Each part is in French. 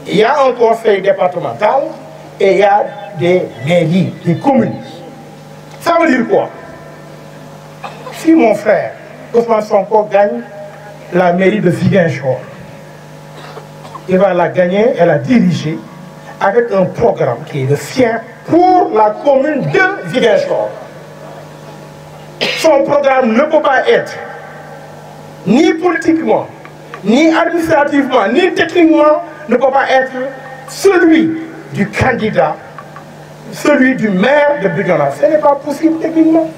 il y a un conseil départemental et il y a des mairies, des communes. Ça veut dire quoi? Si mon frère, Ousmane Sonko, gagne la mairie de Ziguinchor, il va la gagner et la diriger avec un programme qui est le sien pour la commune de Ziguinchor. Son programme ne peut pas être ni politiquement, ni administrativement, ni techniquement, ne peut pas être celui du candidat, celui du maire de Bignona. Ce n'est pas possible techniquement.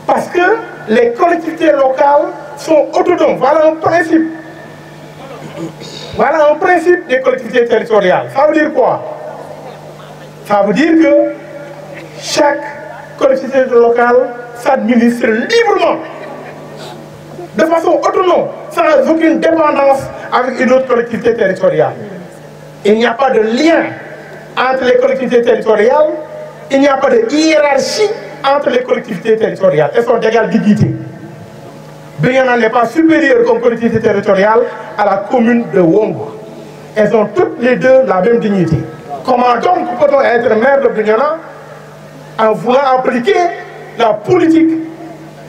Parce que les collectivités locales sont autonomes. Voilà un principe. Voilà un principe des collectivités territoriales. Ça veut dire quoi? Ça veut dire que chaque collectivité locale s'administre librement, de façon autonome, sans aucune dépendance avec une autre collectivité territoriale. Il n'y a pas de lien entre les collectivités territoriales, il n'y a pas de hiérarchie entre les collectivités territoriales. Elles sont d'égale dignité. Bignona n'est pas supérieure comme collectivité territoriale à la commune de Wongo. Elles ont toutes les deux la même dignité. Comment donc peut-on être maire de Bignona en voulant appliquer la politique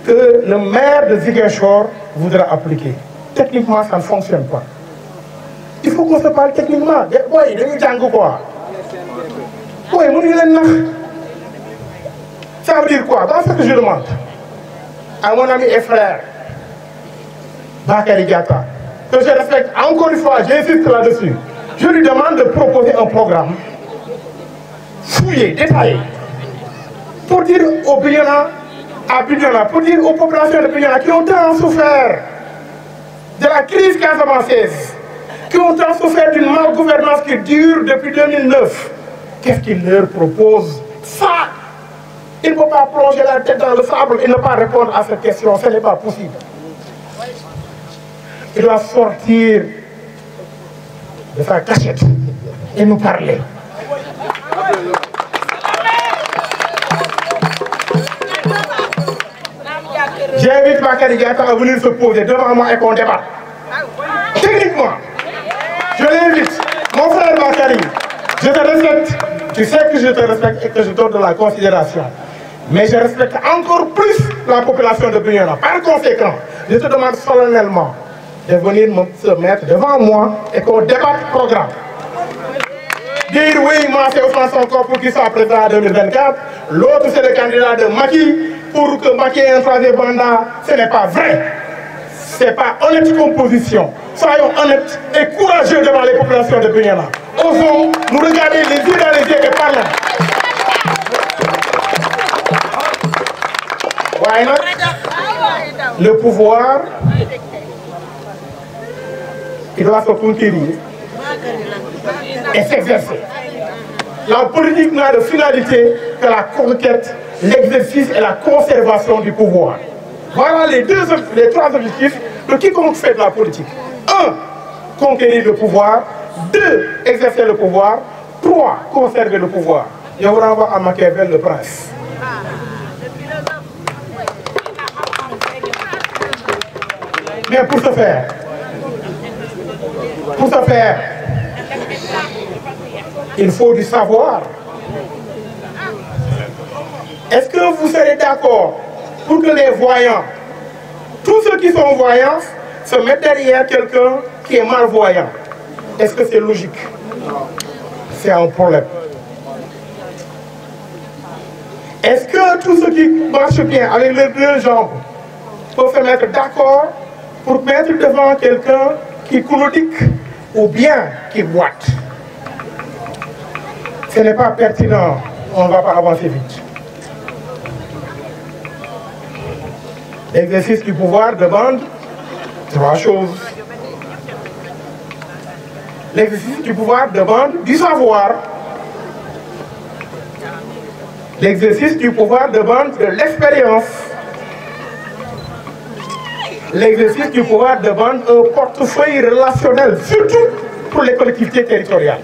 que le maire de Ziguinchor voudra appliquer? Techniquement, ça ne fonctionne pas. Il faut qu'on se parle techniquement. Oui, de quoi? Oui, ça veut dire quoi? Dans ce que je demande à mon ami et frère, Bakary Diatta, que je respecte encore une fois, j'insiste là-dessus, je lui demande de proposer un programme fouillé, détaillé, pour dire aux Bignona, à Bignona, pour dire aux populations de Bignona qui ont tant souffert de la crise casamançaise, qui ont tant souffert d'une malgouvernance qui dure depuis 2009, qu'est-ce qu'il leur propose? Ça, il ne peut pas plonger la tête dans le sable et ne pas répondre à cette question, ce n'est pas possible. Il doit sortir de sa cachette et nous parler. J'invite Bakary Diatta à venir se poser devant moi et qu'on débatte. Techniquement, je l'invite. Mon frère Bakary, je te respecte. Tu sais que je te respecte et que je donne de la considération. Mais je respecte encore plus la population de Bignona. Par conséquent, je te demande solennellement de venir se mettre devant moi et qu'on débatte le programme. Dire oui, moi c'est Ousmane Sonko pour qu'il soit président en 2024, l'autre c'est le candidat de Macky pour que Macky ait un troisième mandat, ce n'est pas vrai. Ce n'est pas honnête comme position. Soyons honnêtes et courageux devant les populations de Bignona. Osons nous regarder les yeux dans les yeux et parlons. Why not? Le pouvoir, il doit se conquérir et s'exercer. La politique n'a de finalité que la conquête, l'exercice et la conservation du pouvoir. Voilà les trois objectifs de quiconque fait de la politique. 1. Conquérir le pouvoir. 2. Exercer le pouvoir. 3. Conserver le pouvoir. Je vous renvoie à Machiavel, le prince. Mais pour ce faire, il faut du savoir. Est-ce que vous serez d'accord pour que les voyants, tous ceux qui sont voyants, se mettent derrière quelqu'un qui est malvoyant? Est-ce que c'est logique? C'est un problème. Est-ce que tous ceux qui marchent bien avec leurs deux jambes peuvent se mettre d'accord pour mettre devant quelqu'un qui claudique ou bien qui boite? Ce n'est pas pertinent, on ne va pas avancer vite. L'exercice du pouvoir demande 3 choses. L'exercice du pouvoir demande du savoir. L'exercice du pouvoir demande de l'expérience. L'exercice du pouvoir demande un portefeuille relationnel, surtout pour les collectivités territoriales.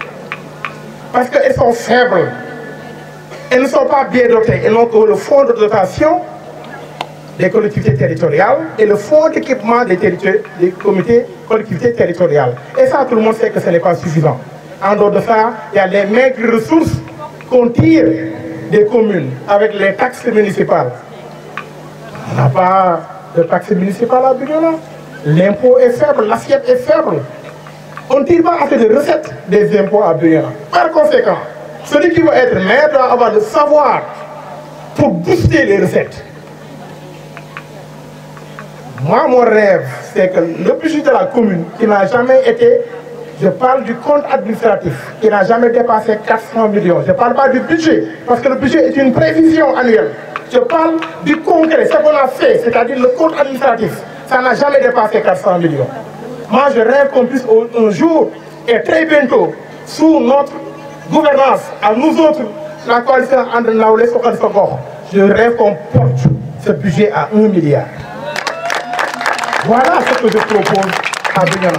Parce qu'elles sont faibles. Elles ne sont pas bien dotées. Elles n'ont que le fonds de dotation des collectivités territoriales et le fonds d'équipement des comités collectivités territoriales. Et ça, tout le monde sait que ce n'est pas suffisant. En dehors de ça, il y a les maigres ressources qu'on tire des communes avec les taxes municipales. On n'a pas de taxes municipales à Bignona. L'impôt est faible, l'assiette est faible. On ne tire pas assez de recettes des impôts à Bignona. Par conséquent, celui qui veut être maire doit avoir le savoir pour booster les recettes. Moi, mon rêve, c'est que le budget de la commune, qui n'a jamais été, je parle du compte administratif, qui n'a jamais dépassé 400 millions. Je ne parle pas du budget, parce que le budget est une prévision annuelle. Je parle du concret, ce qu'on a fait, c'est-à-dire le compte administratif. Ça n'a jamais dépassé 400 millions. Moi, je rêve qu'on puisse un jour, et très bientôt, sous notre gouvernance, à nous autres, la coalition André Naoulé Sokal-Sokor, je rêve qu'on porte ce budget à 1 milliard. Voilà ce que je propose à Bignona.